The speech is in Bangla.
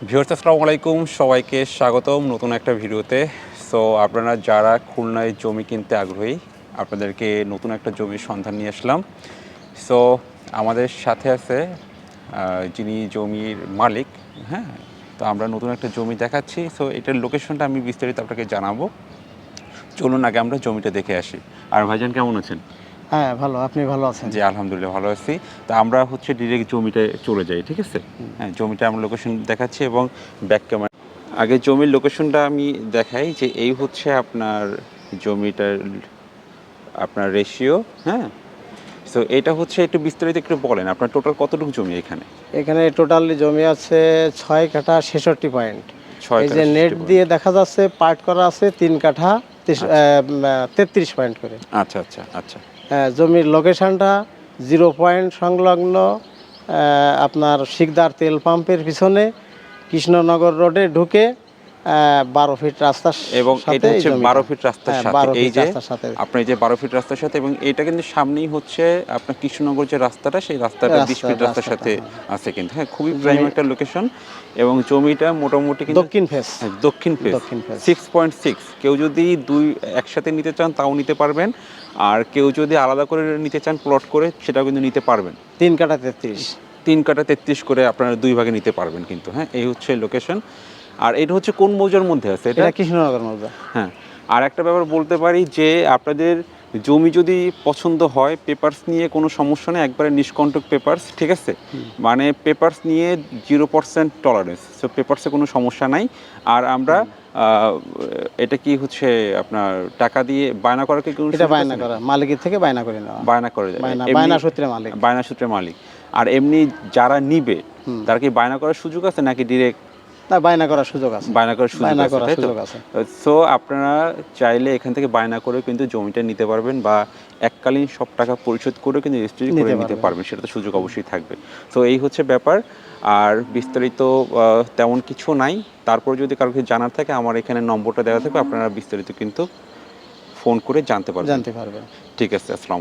ভিউয়ার্স আসসালামু আলাইকুম, সবাইকে স্বাগতম নতুন একটা ভিডিওতে। সো আপনারা যারা খুলনায় জমি কিনতে আগ্রহী, আপনাদেরকে নতুন একটা জমির সন্ধান নিয়ে আসলাম। সো আমাদের সাথে আছে যিনি জমির মালিক। হ্যাঁ, তো আমরা নতুন একটা জমি দেখাচ্ছি। সো এটার লোকেশনটা আমি বিস্তারিত আপনাকে জানাবো। চলুন আগে আমরা জমিটা দেখে আসি। আর ভাইজান কেমন আছেন? হ্যাঁ, ভালো। আপনি ভালো আছেন? জি, আলহামদুলিল্লাহ ভালো আছি। তো আমরা হচ্ছে ডিরেক্ট জমিটায় চলে যাই, ঠিক আছে? হ্যাঁ, জমিটা আমরা লোকেশন দেখাচ্ছি এবং ব্যাক ক্যামেরা আগে জমির লোকেশনটা আমি দেখাই যে এই হচ্ছে আপনার জমিটার আপনার রেশিও। হ্যাঁ, সো এটা হচ্ছে একটু বিস্তারিত একটু বলেন আপনার টোটাল কতটুকু জমি এখানে? এখানে টোটালি জমি আছে ৬ কাঠা ৬৬ পয়েন্ট। ৬ এই কাঠা যে ৬৬ নেট পয়েন্ট। দিয়ে দেখা যাচ্ছে পার্ট করা আছে ৩ কাঠা আচ্ছা। ৩৩ পয়েন্ট করে। আচ্ছা, আচ্ছা, আচ্ছা। জমির লোকেশনটা 0 পয়েন্ট সংলগ্ন আপনার শিকদার তেল পাম্পের পিছনে কৃষ্ণনগর রোডে ঢুকে ১২ ফিট রাস্তার এবং সাথে এটা এই হচ্ছে জমিটা। ১২ ফিট রাস্তার হ্যাঁ, সাথে ১২ এই ফিট যে রাস্তার সাথে। আপনার যে ১২ ফিট রাস্তার সাথে এবং এটা কিন্তু সামনেই হচ্ছে আপনার কৃষ্ণনগর যে রাস্তাটা সেই রাস্তাটা ২০ ফিট রাস্তার সাথে আছে কিন্তু। হ্যাঁ, খুবই প্রাইম একটা লোকেশন এবং জমিটা মোটামুটি কিন্তু দক্ষিণ ফেস। হ্যাঁ, দক্ষিণ ফেস দক্ষিণ ফেস। 6.6। কেউ যদি দুই একসাথে নিতে চান তাও নিতে পারবেন। আর কেউ যদি আলাদা করে নিতে চান প্লট করে সেটাও কিন্তু নিতে পারবেন। ৩ কাঠা ৩৩। ৩ কাঠা ৩৩ করে আপনারা ২ ভাগে নিতে পারবেন কিন্তু। হ্যাঁ, এই হচ্ছে লোকেশন। আর এটা হচ্ছে কোন মৌজার মধ্যে আছে এটা? এটা কৃষ্ণনগর মৌজা। হ্যাঁ, আর একটা ব্যাপার বলতে পারি যে আপনাদের জমি যদি পছন্দ হয় পেপারস নিয়ে কোনো সমস্যা নেই, একবারে নিষ্কণ্টক পেপারস, ঠিক আছে? মানে পেপারস নিয়ে 0% টলারেন্স। সো পেপারসে কোনো সমস্যা নাই। আর আমরা এটা কি হচ্ছে আপনার টাকা দিয়ে বায়না করার কি কোনো এটা সুযোগ বায়না আছে? করা, মালিকের থেকে বায়না করে নেওয়া। বায়না করে বায়না সূত্রে মালিক। বায়না সূত্রে মালিক। আর এমনি যারা নিবে তারা কি বায়না করার সুযোগ আছে নাকি ডিরেক্ট না, বায়না করার সুযোগ আছে। বায়না করার সুযোগ বায়না আছে, করার তাই তো? সুযোগ আছে। সো আপনারা চাইলে এখান থেকে বায়না করে কিন্তু জমিটা নিতে পারবেন বা এককালীন সব টাকা পরিশোধ করে কিন্তু রেজিস্ট্রি করে নিতে পারবেন, সেটা তো সুযোগ অবশ্যই থাকবে। সো এই হচ্ছে ব্যাপার। আর বিস্তারিত তেমন কিছু নাই। তারপর যদি কারো কিছু জানার থাকে আমার এখানে নম্বরটা দেওয়া থাকবে, আপনারা বিস্তারিত কিন্তু ফোন করে জানতে পারবেন। জানতে পারবেন। ঠিক আছে, আসসালাম।